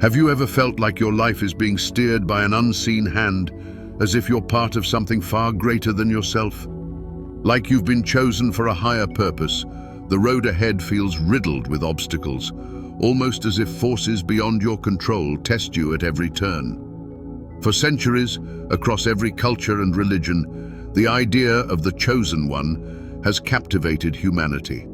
Have you ever felt like your life is being steered by an unseen hand, as if you're part of something far greater than yourself? Like you've been chosen for a higher purpose, the road ahead feels riddled with obstacles, almost as if forces beyond your control test you at every turn. For centuries, across every culture and religion, the idea of the chosen one has captivated humanity.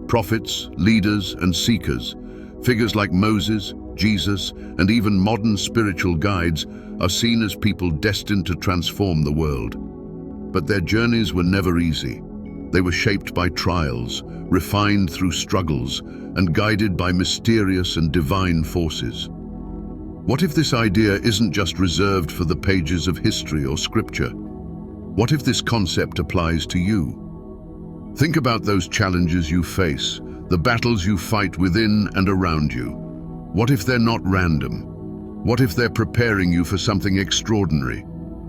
Prophets, leaders, and seekers, figures like Moses, Jesus, and even modern spiritual guides are seen as people destined to transform the world. But their journeys were never easy. They were shaped by trials, refined through struggles, and guided by mysterious and divine forces. What if this idea isn't just reserved for the pages of history or scripture? What if this concept applies to you? Think about those challenges you face, the battles you fight within and around you. What if they're not random? What if they're preparing you for something extraordinary,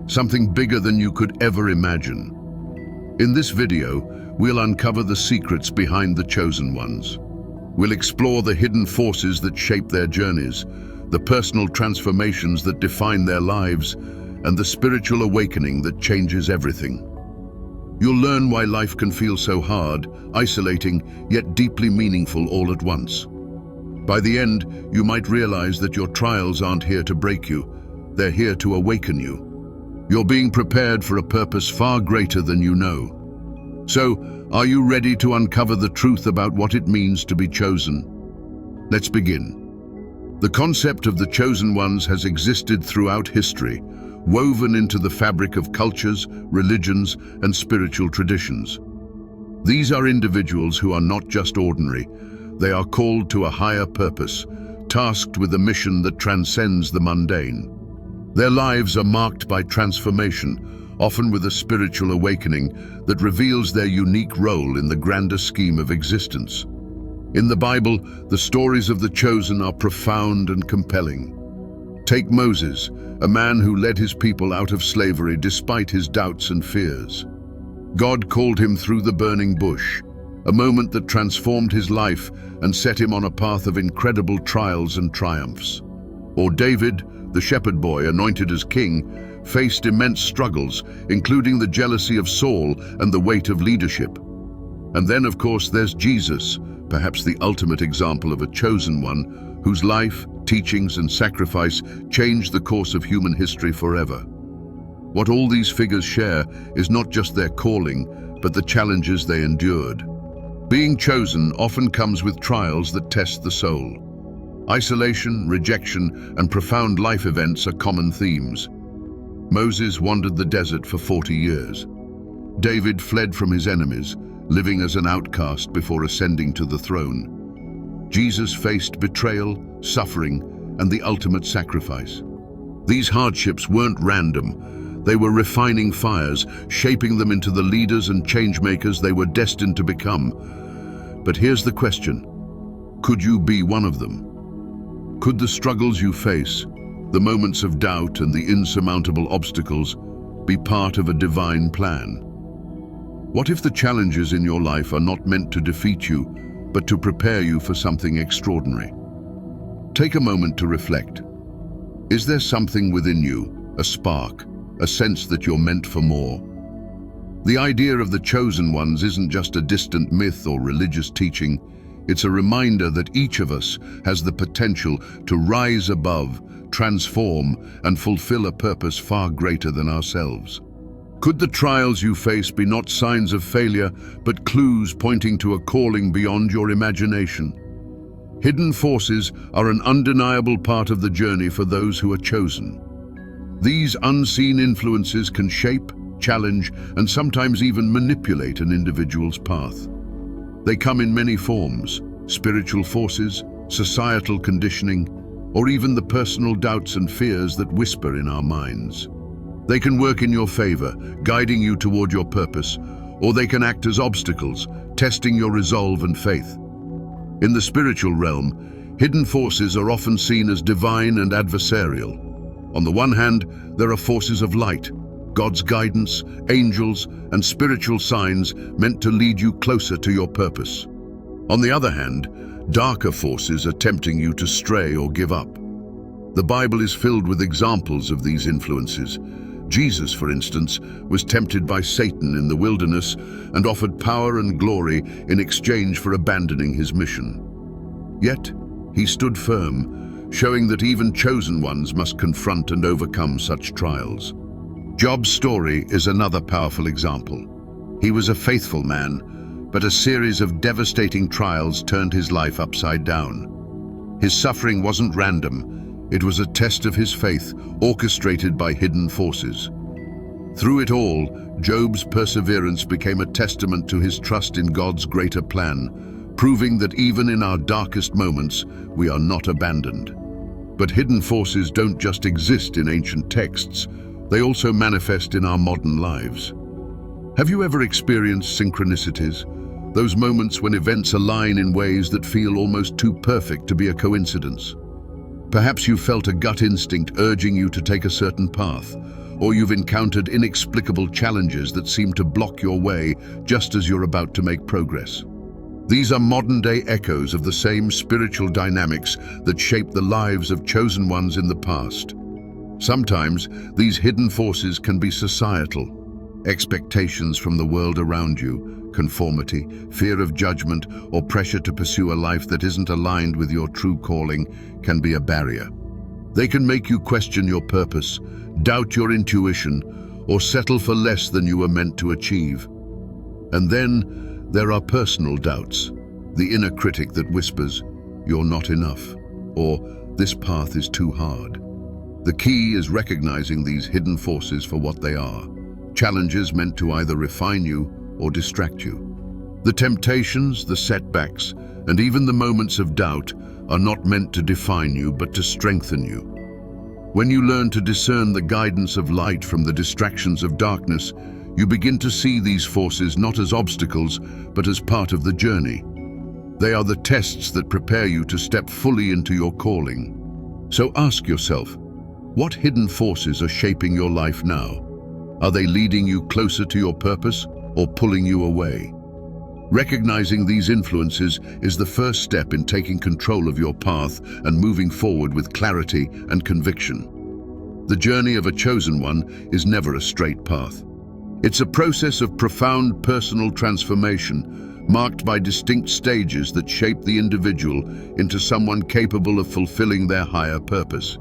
something bigger than you could ever imagine? In this video, we'll uncover the secrets behind the chosen ones. We'll explore the hidden forces that shape their journeys, the personal transformations that define their lives, and the spiritual awakening that changes everything. You'll learn why life can feel so hard, isolating, yet deeply meaningful all at once. By the end, you might realize that your trials aren't here to break you, they're here to awaken you. You're being prepared for a purpose far greater than you know. So, are you ready to uncover the truth about what it means to be chosen? Let's begin. The concept of the chosen ones has existed throughout history, woven into the fabric of cultures, religions, and spiritual traditions. These are individuals who are not just ordinary. They are called to a higher purpose, tasked with a mission that transcends the mundane. Their lives are marked by transformation, often with a spiritual awakening that reveals their unique role in the grander scheme of existence. In the Bible, the stories of the chosen are profound and compelling. Take Moses, a man who led his people out of slavery despite his doubts and fears. God called him through the burning bush, a moment that transformed his life and set him on a path of incredible trials and triumphs. Or David, the shepherd boy anointed as king, faced immense struggles, including the jealousy of Saul and the weight of leadership. And then, of course, there's Jesus, perhaps the ultimate example of a chosen one, whose life, teachings, and sacrifice changed the course of human history forever. What all these figures share is not just their calling, but the challenges they endured. Being chosen often comes with trials that test the soul. Isolation, rejection, and profound life events are common themes. Moses wandered the desert for 40 years. David fled from his enemies, living as an outcast before ascending to the throne. Jesus faced betrayal, suffering, and the ultimate sacrifice. These hardships weren't random. They were refining fires, shaping them into the leaders and changemakers they were destined to become. But here's the question: could you be one of them? Could the struggles you face, the moments of doubt and the insurmountable obstacles, be part of a divine plan? What if the challenges in your life are not meant to defeat you, but to prepare you for something extraordinary? Take a moment to reflect. Is there something within you, a spark, a sense that you're meant for more? The idea of the chosen ones isn't just a distant myth or religious teaching. It's a reminder that each of us has the potential to rise above, transform, and fulfill a purpose far greater than ourselves. Could the trials you face be not signs of failure, but clues pointing to a calling beyond your imagination? Hidden forces are an undeniable part of the journey for those who are chosen. These unseen influences can shape, challenge, and sometimes even manipulate an individual's path. They come in many forms: spiritual forces, societal conditioning, or even the personal doubts and fears that whisper in our minds. They can work in your favor, guiding you toward your purpose, or they can act as obstacles, testing your resolve and faith. In the spiritual realm, hidden forces are often seen as divine and adversarial. On the one hand, there are forces of light, God's guidance, angels, and spiritual signs meant to lead you closer to your purpose. On the other hand, darker forces are tempting you to stray or give up. The Bible is filled with examples of these influences. Jesus, for instance, was tempted by Satan in the wilderness and offered power and glory in exchange for abandoning his mission. Yet, he stood firm, showing that even chosen ones must confront and overcome such trials. Job's story is another powerful example. He was a faithful man, but a series of devastating trials turned his life upside down. His suffering wasn't random. It was a test of his faith, orchestrated by hidden forces. Through it all, Job's perseverance became a testament to his trust in God's greater plan, proving that even in our darkest moments, we are not abandoned. But hidden forces don't just exist in ancient texts, they also manifest in our modern lives. Have you ever experienced synchronicities? Those moments when events align in ways that feel almost too perfect to be a coincidence. Perhaps you felt a gut instinct urging you to take a certain path, or you've encountered inexplicable challenges that seem to block your way just as you're about to make progress. These are modern-day echoes of the same spiritual dynamics that shaped the lives of chosen ones in the past. Sometimes, these hidden forces can be societal. Expectations from the world around you, conformity, fear of judgment, or pressure to pursue a life that isn't aligned with your true calling can be a barrier. They can make you question your purpose, doubt your intuition, or settle for less than you were meant to achieve. And then there are personal doubts, the inner critic that whispers, "You're not enough," or "This path is too hard." The key is recognizing these hidden forces for what they are, challenges meant to either refine you or distract you. The temptations, the setbacks, and even the moments of doubt are not meant to define you but to strengthen you. When you learn to discern the guidance of light from the distractions of darkness, you begin to see these forces not as obstacles but as part of the journey. They are the tests that prepare you to step fully into your calling. So ask yourself, what hidden forces are shaping your life now? Are they leading you closer to your purpose or pulling you away? Recognizing these influences is the first step in taking control of your path and moving forward with clarity and conviction. The journey of a chosen one is never a straight path. It's a process of profound personal transformation, marked by distinct stages that shape the individual into someone capable of fulfilling their higher purpose.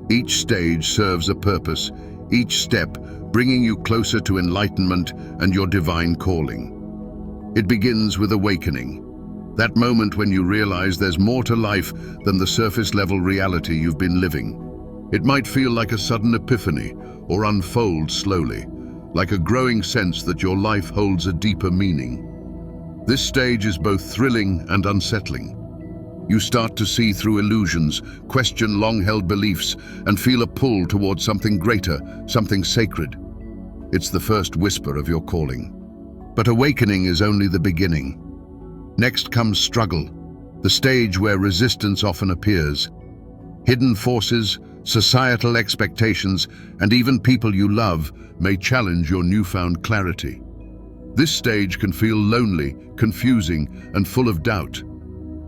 Each stage serves a purpose, each step bringing you closer to enlightenment and your divine calling. It begins with awakening, that moment when you realize there's more to life than the surface-level reality you've been living. It might feel like a sudden epiphany or unfold slowly, like a growing sense that your life holds a deeper meaning. This stage is both thrilling and unsettling. You start to see through illusions, question long-held beliefs, and feel a pull towards something greater, something sacred. It's the first whisper of your calling. But awakening is only the beginning. Next comes struggle, the stage where resistance often appears. Hidden forces, societal expectations, and even people you love may challenge your newfound clarity. This stage can feel lonely, confusing, and full of doubt.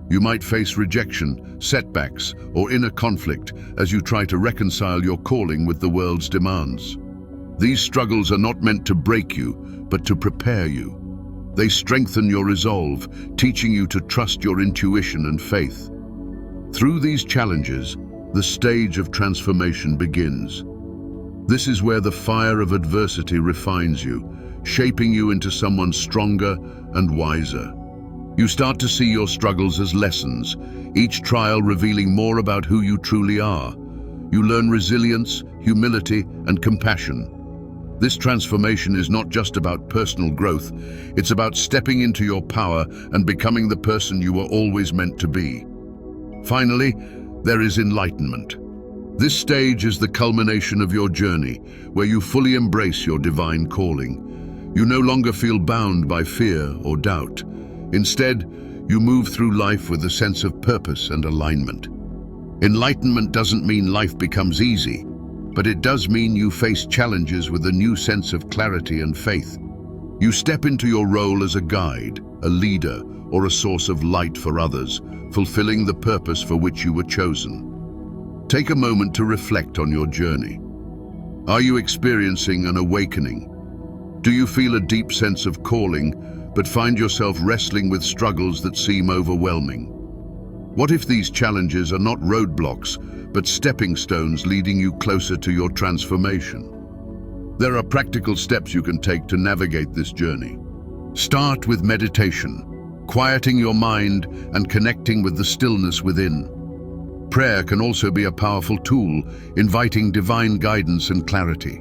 You might face rejection, setbacks, or inner conflict as you try to reconcile your calling with the world's demands. These struggles are not meant to break you, but to prepare you. They strengthen your resolve, teaching you to trust your intuition and faith. Through these challenges, the stage of transformation begins. This is where the fire of adversity refines you, shaping you into someone stronger and wiser. You start to see your struggles as lessons, each trial revealing more about who you truly are. You learn resilience, humility, and compassion. This transformation is not just about personal growth, it's about stepping into your power and becoming the person you were always meant to be. Finally, there is enlightenment. This stage is the culmination of your journey, where you fully embrace your divine calling. You no longer feel bound by fear or doubt. Instead, you move through life with a sense of purpose and alignment. Enlightenment doesn't mean life becomes easy, but it does mean you face challenges with a new sense of clarity and faith. You step into your role as a guide, a leader, or a source of light for others, fulfilling the purpose for which you were chosen. Take a moment to reflect on your journey. Are you experiencing an awakening? Do you feel a deep sense of calling, but find yourself wrestling with struggles that seem overwhelming? What if these challenges are not roadblocks, but stepping stones leading you closer to your transformation? There are practical steps you can take to navigate this journey. Start with meditation, quieting your mind and connecting with the stillness within. Prayer can also be a powerful tool, inviting divine guidance and clarity.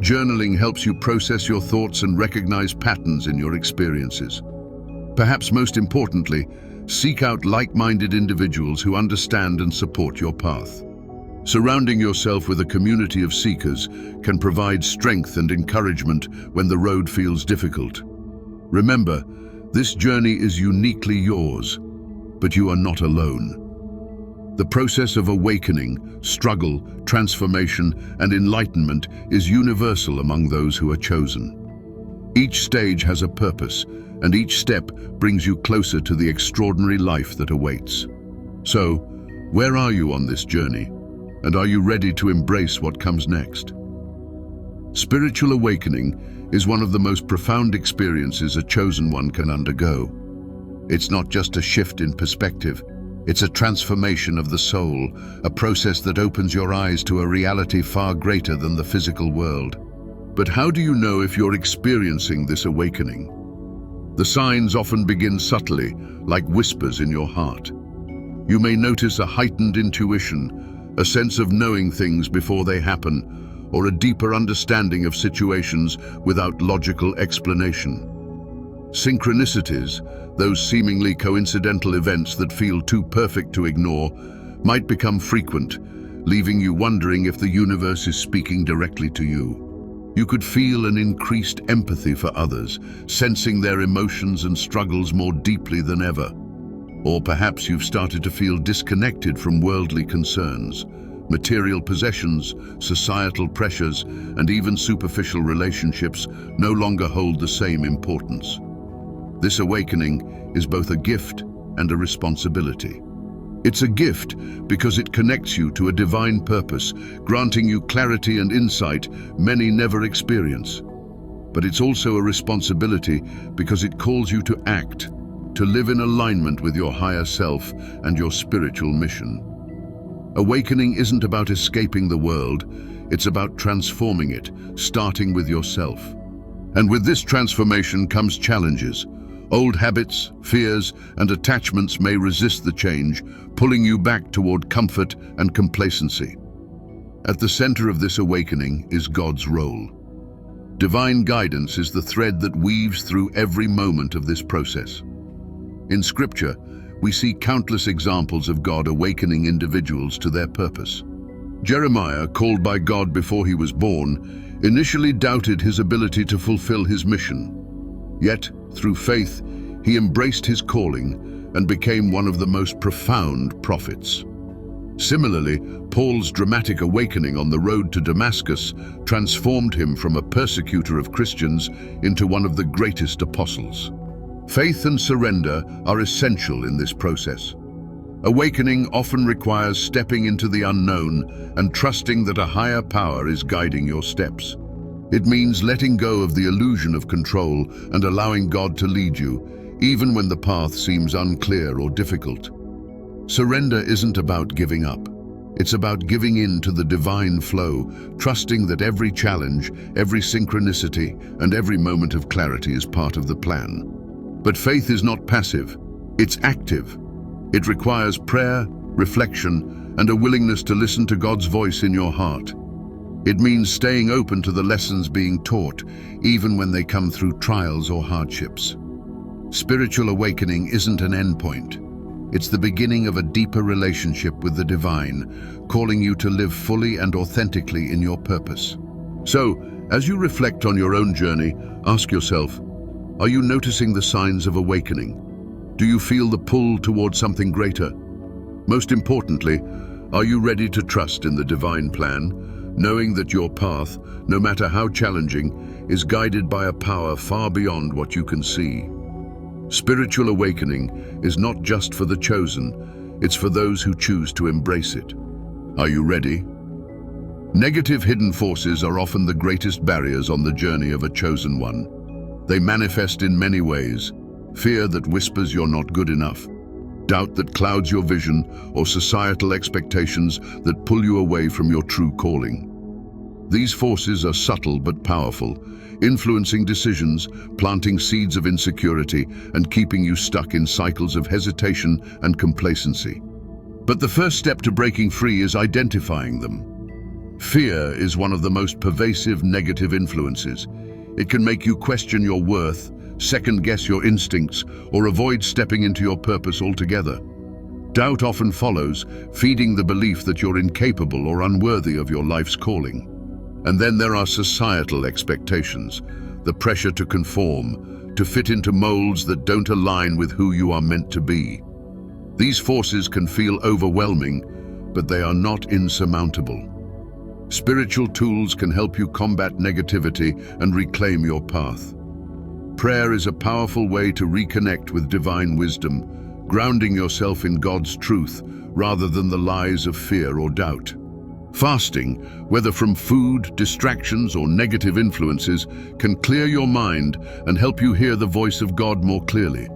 Journaling helps you process your thoughts and recognize patterns in your experiences. Perhaps most importantly, seek out like-minded individuals who understand and support your path. Surrounding yourself with a community of seekers can provide strength and encouragement when the road feels difficult. Remember, this journey is uniquely yours, but you are not alone. The process of awakening, struggle, transformation, and enlightenment is universal among those who are chosen. Each stage has a purpose, and each step brings you closer to the extraordinary life that awaits. So, where are you on this journey? And are you ready to embrace what comes next? Spiritual awakening is one of the most profound experiences a chosen one can undergo. It's not just a shift in perspective, it's a transformation of the soul, a process that opens your eyes to a reality far greater than the physical world. But how do you know if you're experiencing this awakening? The signs often begin subtly, like whispers in your heart. You may notice a heightened intuition, a sense of knowing things before they happen, or a deeper understanding of situations without logical explanation. Synchronicities, those seemingly coincidental events that feel too perfect to ignore, might become frequent, leaving you wondering if the universe is speaking directly to you. You could feel an increased empathy for others, sensing their emotions and struggles more deeply than ever. Or perhaps you've started to feel disconnected from worldly concerns. Material possessions, societal pressures, and even superficial relationships no longer hold the same importance. This awakening is both a gift and a responsibility. It's a gift because it connects you to a divine purpose, granting you clarity and insight many never experience. But it's also a responsibility because it calls you to act, to live in alignment with your higher self and your spiritual mission. Awakening isn't about escaping the world, it's about transforming it, starting with yourself. And with this transformation comes challenges. Old habits, fears, and attachments may resist the change, pulling you back toward comfort and complacency. At the center of this awakening is God's role. Divine guidance is the thread that weaves through every moment of this process. In Scripture, we see countless examples of God awakening individuals to their purpose. Jeremiah, called by God before he was born, initially doubted his ability to fulfill his mission. Yet, through faith, he embraced his calling and became one of the most profound prophets. Similarly, Paul's dramatic awakening on the road to Damascus transformed him from a persecutor of Christians into one of the greatest apostles. Faith and surrender are essential in this process. Awakening often requires stepping into the unknown and trusting that a higher power is guiding your steps. It means letting go of the illusion of control and allowing God to lead you, even when the path seems unclear or difficult. Surrender isn't about giving up. It's about giving in to the divine flow, trusting that every challenge, every synchronicity, and every moment of clarity is part of the plan. But faith is not passive, it's active. It requires prayer, reflection, and a willingness to listen to God's voice in your heart. It means staying open to the lessons being taught, even when they come through trials or hardships. Spiritual awakening isn't an endpoint. It's the beginning of a deeper relationship with the divine, calling you to live fully and authentically in your purpose. So, as you reflect on your own journey, ask yourself, are you noticing the signs of awakening? Do you feel the pull towards something greater? Most importantly, are you ready to trust in the divine plan, knowing that your path, no matter how challenging, is guided by a power far beyond what you can see? Spiritual awakening is not just for the chosen, it's for those who choose to embrace it. Are you ready? Negative hidden forces are often the greatest barriers on the journey of a chosen one. They manifest in many ways: fear that whispers you're not good enough, doubt that clouds your vision, or societal expectations that pull you away from your true calling. These forces are subtle but powerful, influencing decisions, planting seeds of insecurity, and keeping you stuck in cycles of hesitation and complacency. But the first step to breaking free is identifying them. Fear is one of the most pervasive negative influences. It can make you question your worth, second-guess your instincts, or avoid stepping into your purpose altogether. Doubt often follows, feeding the belief that you're incapable or unworthy of your life's calling. And then there are societal expectations, the pressure to conform, to fit into molds that don't align with who you are meant to be. These forces can feel overwhelming, but they are not insurmountable. Spiritual tools can help you combat negativity and reclaim your path. Prayer is a powerful way to reconnect with divine wisdom, grounding yourself in God's truth rather than the lies of fear or doubt. Fasting, whether from food, distractions, or negative influences, can clear your mind and help you hear the voice of God more clearly.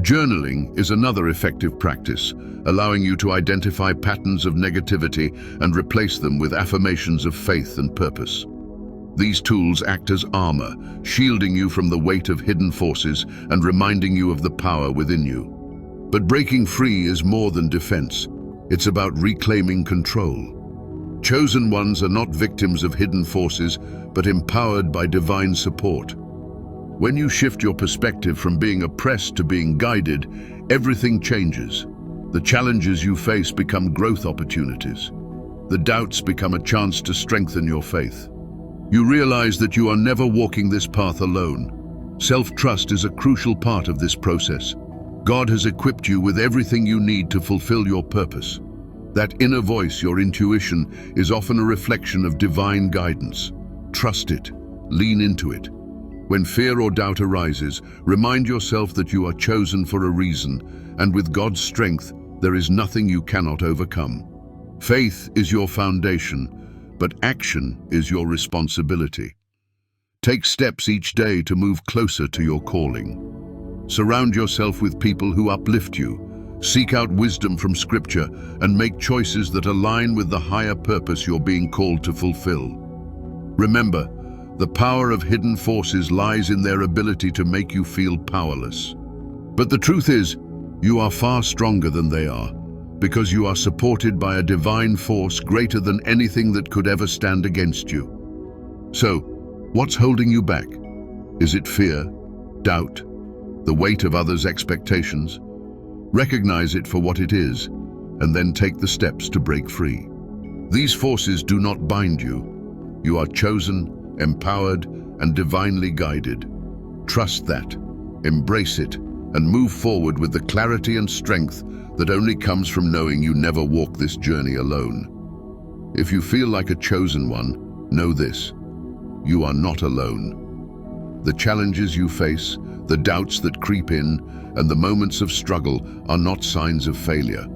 Journaling is another effective practice, allowing you to identify patterns of negativity and replace them with affirmations of faith and purpose. These tools act as armor, shielding you from the weight of hidden forces and reminding you of the power within you. But breaking free is more than defense. It's about reclaiming control. Chosen ones are not victims of hidden forces, but empowered by divine support. When you shift your perspective from being oppressed to being guided, everything changes. The challenges you face become growth opportunities. The doubts become a chance to strengthen your faith. You realize that you are never walking this path alone. Self-trust is a crucial part of this process. God has equipped you with everything you need to fulfill your purpose. That inner voice, your intuition, is often a reflection of divine guidance. Trust it. Lean into it. When fear or doubt arises, remind yourself that you are chosen for a reason, and with God's strength, there is nothing you cannot overcome. Faith is your foundation, but action is your responsibility. Take steps each day to move closer to your calling. Surround yourself with people who uplift you. Seek out wisdom from Scripture and make choices that align with the higher purpose you're being called to fulfill. Remember, the power of hidden forces lies in their ability to make you feel powerless. But the truth is, you are far stronger than they are, because you are supported by a divine force greater than anything that could ever stand against you. So, what's holding you back? Is it fear, doubt, the weight of others' expectations? Recognize it for what it is, and then take the steps to break free. These forces do not bind you. You are chosen, empowered, and divinely guided. Trust that, embrace it, and move forward with the clarity and strength that only comes from knowing you never walk this journey alone. If you feel like a chosen one, know this: you are not alone. The challenges you face, the doubts that creep in, and the moments of struggle are not signs of failure.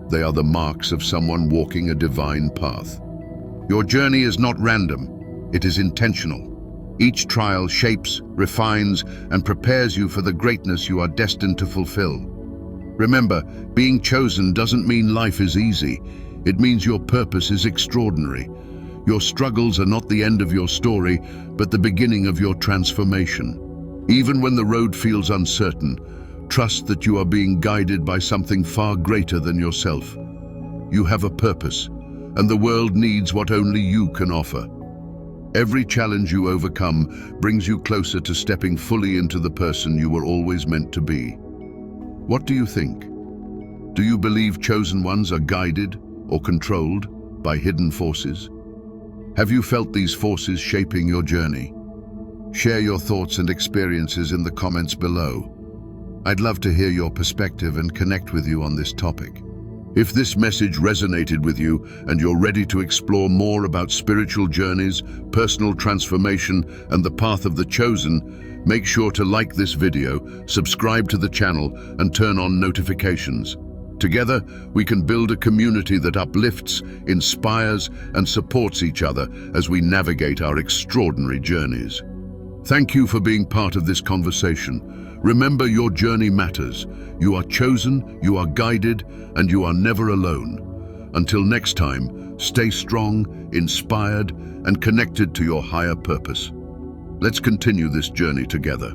They are the marks of someone walking a divine path. Your journey is not random, it is intentional. Each trial shapes, refines, and prepares you for the greatness you are destined to fulfill. Remember, being chosen doesn't mean life is easy. It means your purpose is extraordinary. Your struggles are not the end of your story, but the beginning of your transformation. Even when the road feels uncertain, trust that you are being guided by something far greater than yourself. You have a purpose, and the world needs what only you can offer. Every challenge you overcome brings you closer to stepping fully into the person you were always meant to be. What do you think? Do you believe chosen ones are guided or controlled by hidden forces? Have you felt these forces shaping your journey? Share your thoughts and experiences in the comments below. I'd love to hear your perspective and connect with you on this topic. If this message resonated with you and you're ready to explore more about spiritual journeys, personal transformation, and the path of the chosen, make sure to like this video, subscribe to the channel, and turn on notifications. Together, we can build a community that uplifts, inspires, and supports each other as we navigate our extraordinary journeys. Thank you for being part of this conversation. Remember, your journey matters. You are chosen, you are guided, and you are never alone. Until next time, stay strong, inspired, and connected to your higher purpose. Let's continue this journey together.